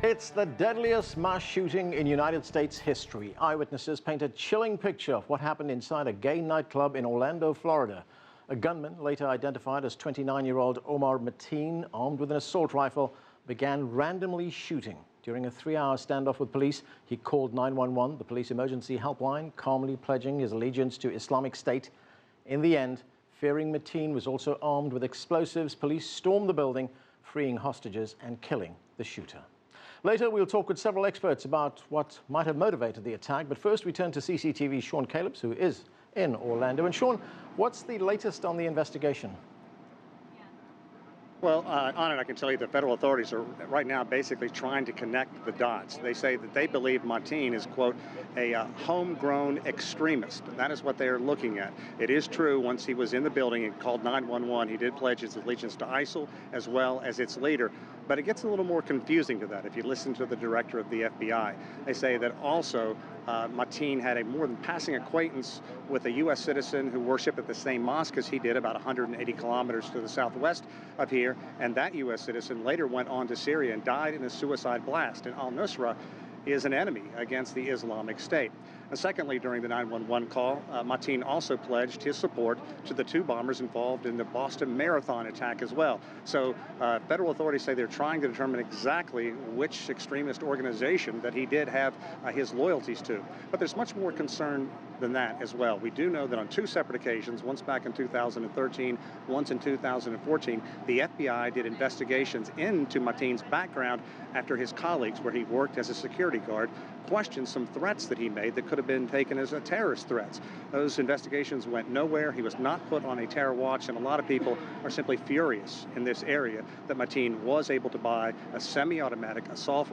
It's the deadliest mass shooting in United States history. Eyewitnesses paint a chilling picture of what happened inside a gay nightclub in Orlando, Florida. A gunman, later identified as 29-year-old Omar Mateen, armed with an assault rifle, began randomly shooting. During a 3-hour standoff with police, he called 911, the police emergency helpline, calmly pledging his allegiance to Islamic State. In the end, fearing Mateen was also armed with explosives, police stormed the building, freeing hostages and killing the shooter. Later, we'll talk with several experts about what might have motivated the attack. But first, we turn to CCTV's Sean Calebs, who is in Orlando. And Sean, what's the latest on the investigation? Well, on it, I can tell you the federal authorities are right now basically trying to connect the dots. They say that they believe Mateen is, quote, a homegrown extremist. That is what they are looking at. It is true, once he was in the building and called 911, he did pledge his allegiance to ISIL as well as its leader. But it gets a little more confusing to that if you listen to the director of the FBI. They say that also Mateen had a more than passing acquaintance with a U.S. citizen who worshiped at the same mosque as he did, about 180 kilometers to the southwest of here. And that U.S. citizen later went on to Syria and died in a suicide blast. And al-Nusra is an enemy against the Islamic State. And secondly, during the 911 call, Mateen also pledged his support to the 2 bombers involved in the Boston Marathon attack as well. So federal authorities say they're trying to determine exactly which extremist organization that he did have his loyalties to. But there's much more concern than that as well. We do know that on 2 separate occasions, once back in 2013, once in 2014, the FBI did investigations into Mateen's background after his colleagues, where he worked as a security guard, questioned some threats that he made that could have been taken as terrorist threats. Those investigations went nowhere. He was not put on a terror watch, and a lot of people are simply furious in this area that Mateen was able to buy a semi-automatic assault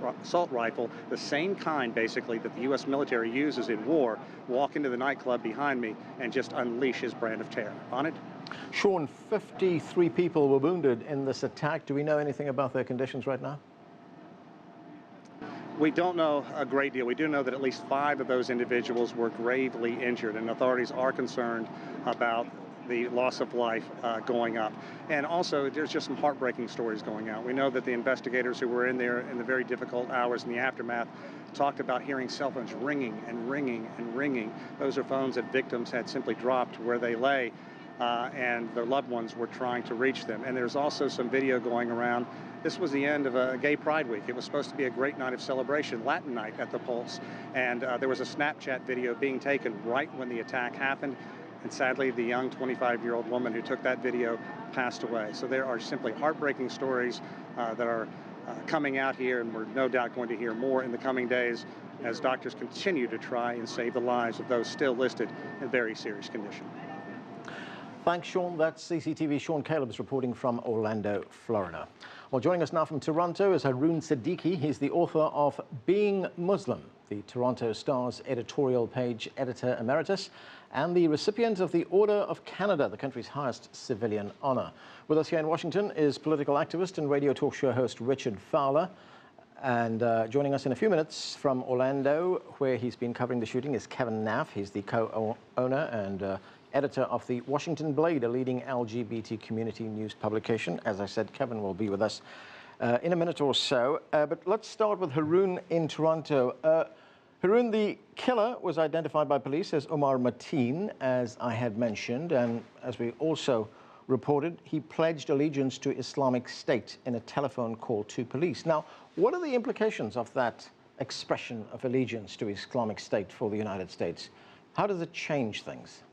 rifle, the same kind basically that the U.S. military uses in war, walk into the nightclub behind me and just unleash his brand of terror. On it? Sean, 53 people were wounded in this attack. Do we know anything about their conditions right now? We don't know a great deal. We do know that at least 5 of those individuals were gravely injured, and authorities are concerned about the loss of life going up. And also, there's just some heartbreaking stories going out. We know that the investigators who were in there in the very difficult hours in the aftermath talked about hearing cell phones ringing and ringing and ringing. Those are phones that victims had simply dropped where they lay, and their loved ones were trying to reach them. And there's also some video going around. This was the end of a gay pride week. It was supposed to be a great night of celebration, Latin night at the Pulse. And there was a Snapchat video being taken right when the attack happened. And sadly, the young 25-year-old woman who took that video passed away. So there are simply heartbreaking stories that are coming out here, and we're no doubt going to hear more in the coming days as doctors continue to try and save the lives of those still listed in very serious condition. Thanks, Sean. That's CCTV's Sean Calebs reporting from Orlando, Florida. Well, joining us now from Toronto is Haroon Siddiqui. He's the author of Being Muslim, the Toronto Star's editorial page editor emeritus, and the recipient of the Order of Canada, the country's highest civilian honor. With us here in Washington is political activist and radio talk show host Richard Fowler. And joining us in a few minutes from Orlando, where he's been covering the shooting, is Kevin Naff. He's the co-owner and editor of the Washington Blade, a leading LGBT community news publication. As I said, Kevin will be with us in a minute or so. But let's start with Haroon in Toronto. Haroon, the killer was identified by police as Omar Mateen, as I had mentioned, and as we also reported, he pledged allegiance to Islamic State in a telephone call to police. Now, what are the implications of that expression of allegiance to Islamic State for the United States? How does it change things?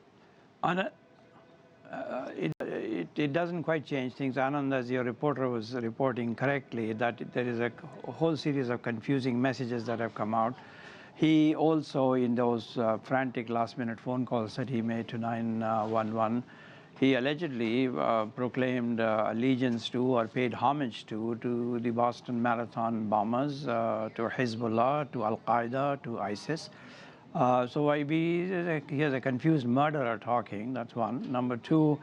It doesn't quite change things. Anand, as your reporter was reporting correctly, that there is a whole series of confusing messages that have come out. He also, in those frantic last-minute phone calls that he made to 911, he allegedly proclaimed allegiance to or paid homage to the Boston Marathon bombers, to Hezbollah, to Al-Qaeda, to ISIS. So here's a confused murderer talking, that's one. Number two,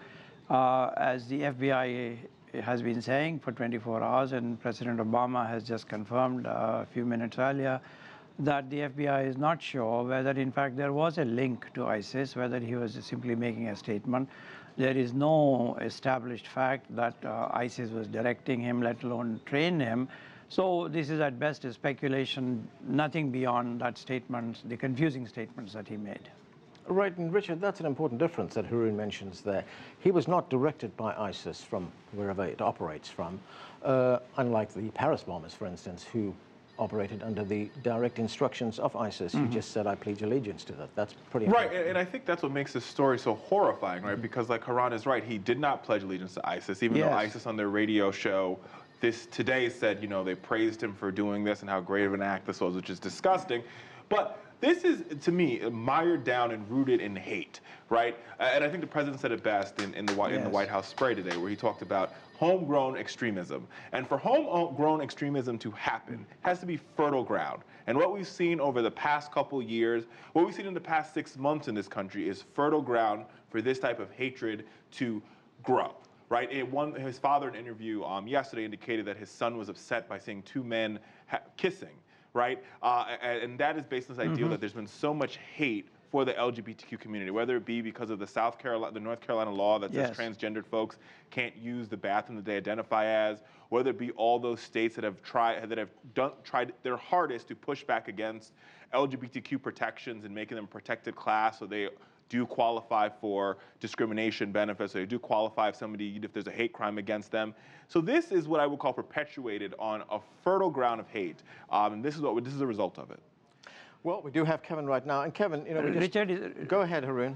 as the FBI has been saying for 24 hours, and President Obama has just confirmed a few minutes earlier, that the FBI is not sure whether in fact there was a link to ISIS, whether he was simply making a statement. There is no established fact that ISIS was directing him, let alone train him. So this is at best a speculation, nothing beyond that statement, the confusing statements that he made. Right, and Richard, that's an important difference that Haroon mentions there. He was not directed by ISIS from wherever it operates from, unlike the Paris bombers, for instance, who operated under the direct instructions of ISIS. He just said, I pledge allegiance to that. That's pretty important. Right, and I think that's what makes this story so horrifying, right? Because like Haroon is right, he did not pledge allegiance to ISIS, even though ISIS on their radio show this today said, you know, they praised him for doing this and how great of an act this was, which is disgusting. But this is, to me, mired down and rooted in hate, right? And I think the president said it best in the White House Spray today, where he talked about homegrown extremism. And for homegrown extremism to happen, it has to be fertile ground. And what we've seen over the past couple years, what we've seen in the past 6 months in this country is fertile ground for this type of hatred to grow. Right? His father, in an interview yesterday, indicated that his son was upset by seeing two men kissing, right? And that is based on this idea that there's been so much hate for the LGBTQ community, whether it be because of the North Carolina law that says transgendered folks can't use the bathroom that they identify as, whether it be all those states that have tried their hardest to push back against LGBTQ protections and making them a protected class, so they do qualify for discrimination benefits, so they do qualify if there's a hate crime against them. So this is what I would call perpetuated on a fertile ground of hate, and this is the result of it. Well, we do have Kevin right now, and Kevin, you know, Richard, go ahead, Haroon.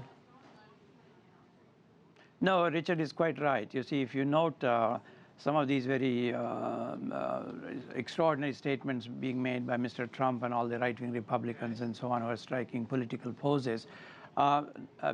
No, Richard is quite right. You see, if you note some of these very extraordinary statements being made by Mr. Trump and all the right-wing Republicans and so on who are striking political poses,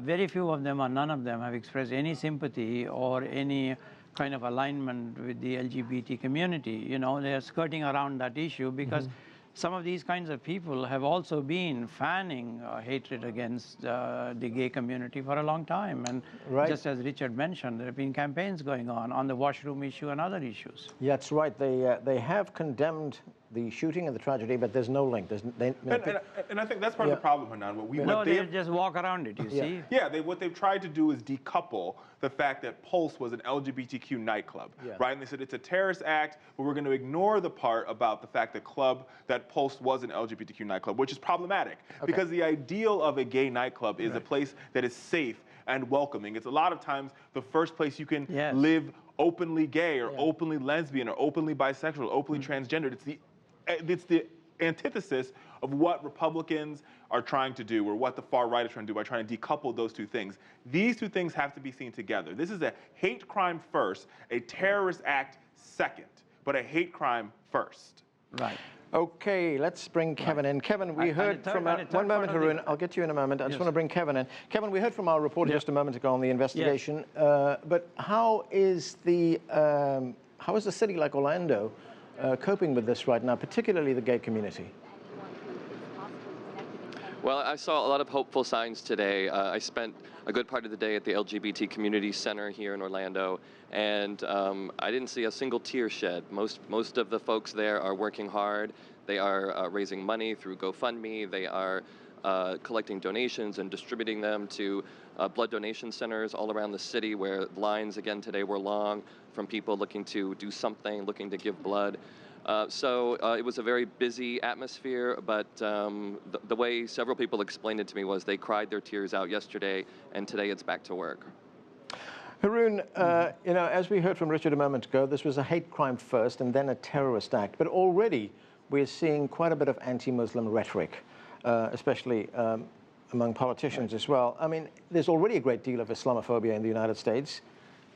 very few of them, or none of them, have expressed any sympathy or any kind of alignment with the LGBT community. You know, they are skirting around that issue because some of these kinds of people have also been fanning hatred against the gay community for a long time. And just as Richard mentioned, there have been campaigns going on the washroom issue and other issues. Yeah, that's right. They have condemned the shooting and the tragedy, but there's no link. And I think that's part of the problem, Hanan. They just walk around it, you see. Yeah, what they've tried to do is decouple the fact that Pulse was an LGBTQ nightclub, right? And they said it's a terrorist act, but we're going to ignore the part about the fact that Pulse was an LGBTQ nightclub, which is problematic because the ideal of a gay nightclub is a place that is safe and welcoming. It's a lot of times the first place you can live openly gay or openly lesbian or openly bisexual, or openly transgendered. It's the antithesis of what Republicans are trying to do, or what the far right is trying to do by trying to decouple those two things. These two things have to be seen together. This is a hate crime first, a terrorist act second, but a hate crime first. Right. Okay, let's bring Kevin in. Kevin, we heard from one moment, Haroon. I'll get you in a moment. I just want to bring Kevin in. Kevin, we heard from our reporter just a moment ago on the investigation. But how is the city like Orlando coping with this right now, particularly the gay community? Well, I saw a lot of hopeful signs today. I spent a good part of the day at the LGBT Community Center here in Orlando, and I didn't see a single tear shed. Most of the folks there are working hard. They are raising money through GoFundMe. They are collecting donations and distributing them to blood donation centers all around the city, where lines again today were long from people looking to do something, looking to give blood. So it was a very busy atmosphere, but the way several people explained it to me was they cried their tears out yesterday, and today it's back to work. Haroon, you know, as we heard from Richard a moment ago, this was a hate crime first and then a terrorist act. But already we're seeing quite a bit of anti-Muslim rhetoric, especially among politicians as well. I mean, there's already a great deal of Islamophobia in the United States.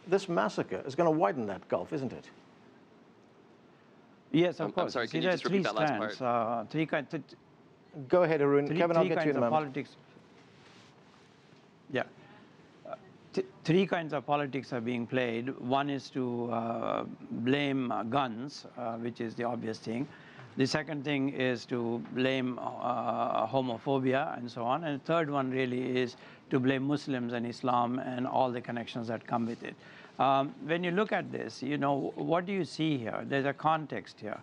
This massacre is going to widen that gulf, isn't it? Yes, of course. I'm sorry, can you just repeat that last part? Go ahead, Haroon. Kevin, I'll get you in a moment. Politics. Yeah. Three kinds of politics are being played. One is to blame guns, which is the obvious thing. The second thing is to blame homophobia and so on. And the third one really is to blame Muslims and Islam and all the connections that come with it. When you look at this, you know, what do you see here? There's a context here.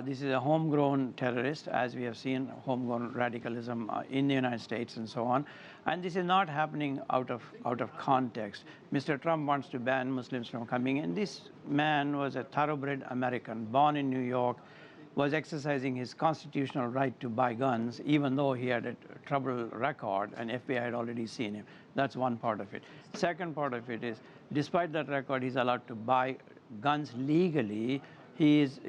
This is a homegrown terrorist, as we have seen homegrown radicalism in the United States and so on. And this is not happening out of context. Mr. Trump wants to ban Muslims from coming in. This man was a thoroughbred American, born in New York, was exercising his constitutional right to buy guns, even though he had a troubled record and FBI had already seen him. That's one part of it. Second part of it is, despite that record, he's allowed to buy guns legally. He's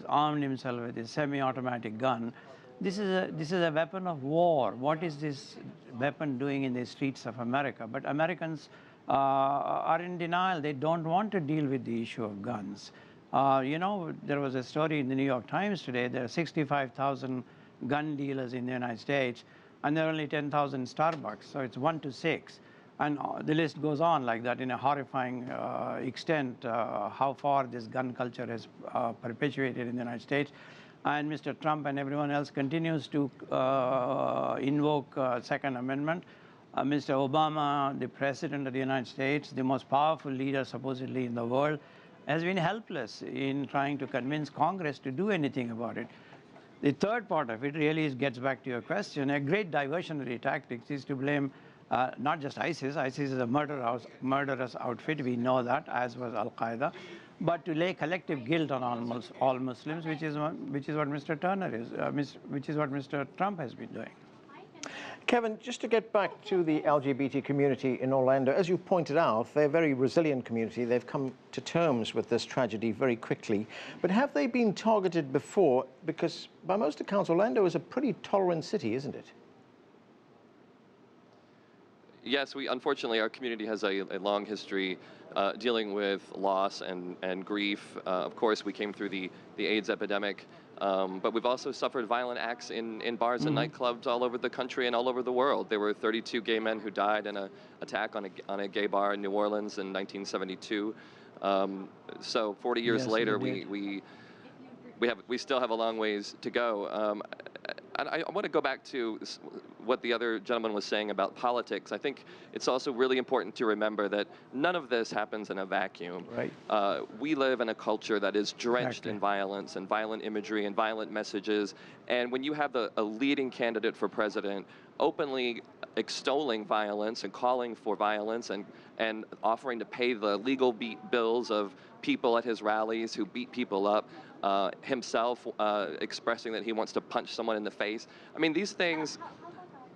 armed himself with a semi-automatic gun. This is a weapon of war. What is this weapon doing in the streets of America? But Americans are in denial. They don't want to deal with the issue of guns. You know, there was a story in the New York Times today. There are 65,000 gun dealers in the United States, and there are only 10,000 Starbucks. So it's 1 to 6. And the list goes on like that in a horrifying extent, how far this gun culture has perpetuated in the United States. And Mr. Trump and everyone else continues to invoke Second Amendment. Mr. Obama, the President of the United States, the most powerful leader supposedly in the world, has been helpless in trying to convince Congress to do anything about it. The third part of it really gets back to your question. A great diversionary tactic is to blame not just ISIS. ISIS is a murderous outfit. We know that, as was Al-Qaeda. But to lay collective guilt on almost all Muslims, which is what Mr. Turner is, which is what Mr. Trump has been doing. Kevin, just to get back to the LGBT community in Orlando, as you pointed out, they're a very resilient community. They've come to terms with this tragedy very quickly. But have they been targeted before? Because by most accounts, Orlando is a pretty tolerant city, isn't it? Yes, unfortunately, our community has a long history dealing with loss and grief. Of course, we came through the AIDS epidemic, but we've also suffered violent acts in bars and nightclubs all over the country and all over the world. There were 32 gay men who died in an attack on a gay bar in New Orleans in 1972. So 40 years later, we still have a long ways to go. And I want to go back to what the other gentleman was saying about politics. I think it's also really important to remember that none of this happens in a vacuum. Right. We live in a culture that is drenched in violence and violent imagery and violent messages. And when you have a leading candidate for president openly extolling violence and calling for violence and offering to pay the legal bills of people at his rallies who beat people up, himself expressing that he wants to punch someone in the face. I mean, these things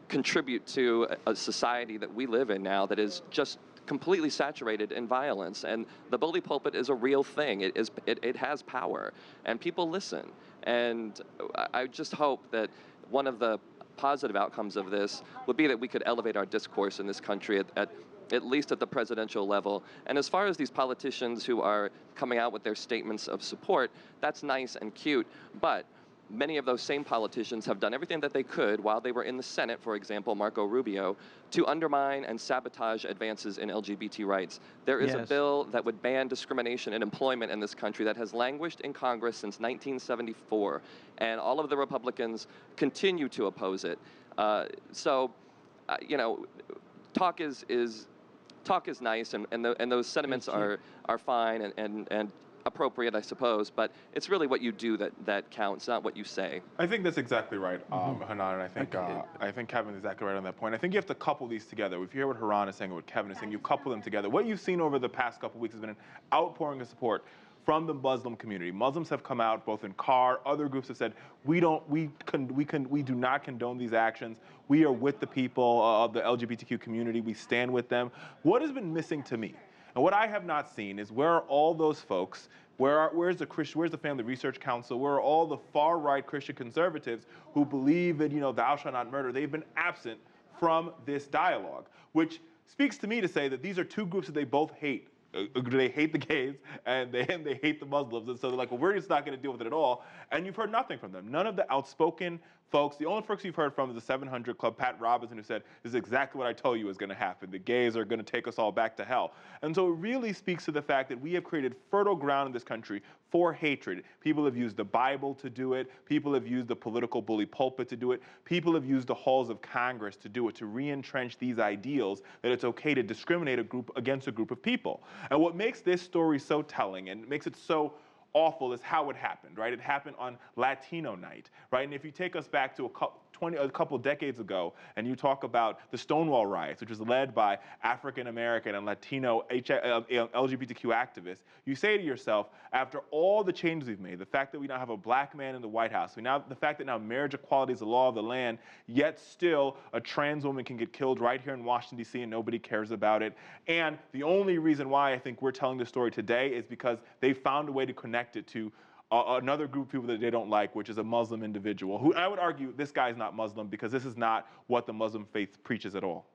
contribute to a society that we live in now that is just completely saturated in violence. And the bully pulpit is a real thing. It has power, and people listen. And I just hope that one of the positive outcomes of this would be that we could elevate our discourse in this country at least at the presidential level. And as far as these politicians who are coming out with their statements of support, that's nice and cute, but many of those same politicians have done everything that they could while they were in the Senate, for example, Marco Rubio, to undermine and sabotage advances in LGBT rights. There is a bill that would ban discrimination in employment in this country that has languished in Congress since 1974, and all of the Republicans continue to oppose it. You know, talk is nice, and those sentiments are fine and appropriate, I suppose, but it's really what you do that counts, not what you say. I think that's exactly right, Hanan, and I think Kevin is exactly right on that point. I think you have to couple these together. If you hear what Hanan is saying and what Kevin is saying, you couple them together. What you've seen over the past couple of weeks has been an outpouring of support from the Muslim community. Muslims have come out, both in CAR, other groups have said, we do not condone these actions. We are with the people of the LGBTQ community. We stand with them. What has been missing to me, and what I have not seen, is where are all those folks? Where's the Family Research Council? Where are all the far-right Christian conservatives who believe that, thou shalt not murder? They've been absent from this dialogue, which speaks to me to say that these are two groups that they both hate. They hate the gays and they hate the Muslims, and so they're like, well, we're just not going to deal with it at all. And you've heard nothing from them. None of the outspoken folks. The only folks you've heard from is the 700 Club, Pat Robinson, who said, this is exactly what I told you was going to happen. The gays are going to take us all back to hell. And so it really speaks to the fact that we have created fertile ground in this country for hatred. People have used the Bible to do it. People have used the political bully pulpit to do it. People have used the halls of Congress to do it, to re-entrench these ideals that it's okay to discriminate against a group of people. And what makes this story so telling and makes it so awful is how it happened, right? It happened on Latino night, right? And if you take us back to a couple decades ago, and you talk about the Stonewall riots, which was led by African American and Latino LGBTQ activists, you say to yourself, after all the changes we've made, the fact that we now have a black man in the White House, the fact that now marriage equality is the law of the land, yet still a trans woman can get killed right here in Washington, D.C., and nobody cares about it. And the only reason why I think we're telling this story today is because they found a way to connect it to another group of people that they don't like, which is a Muslim individual, who I would argue this guy's not Muslim because this is not what the Muslim faith preaches at all.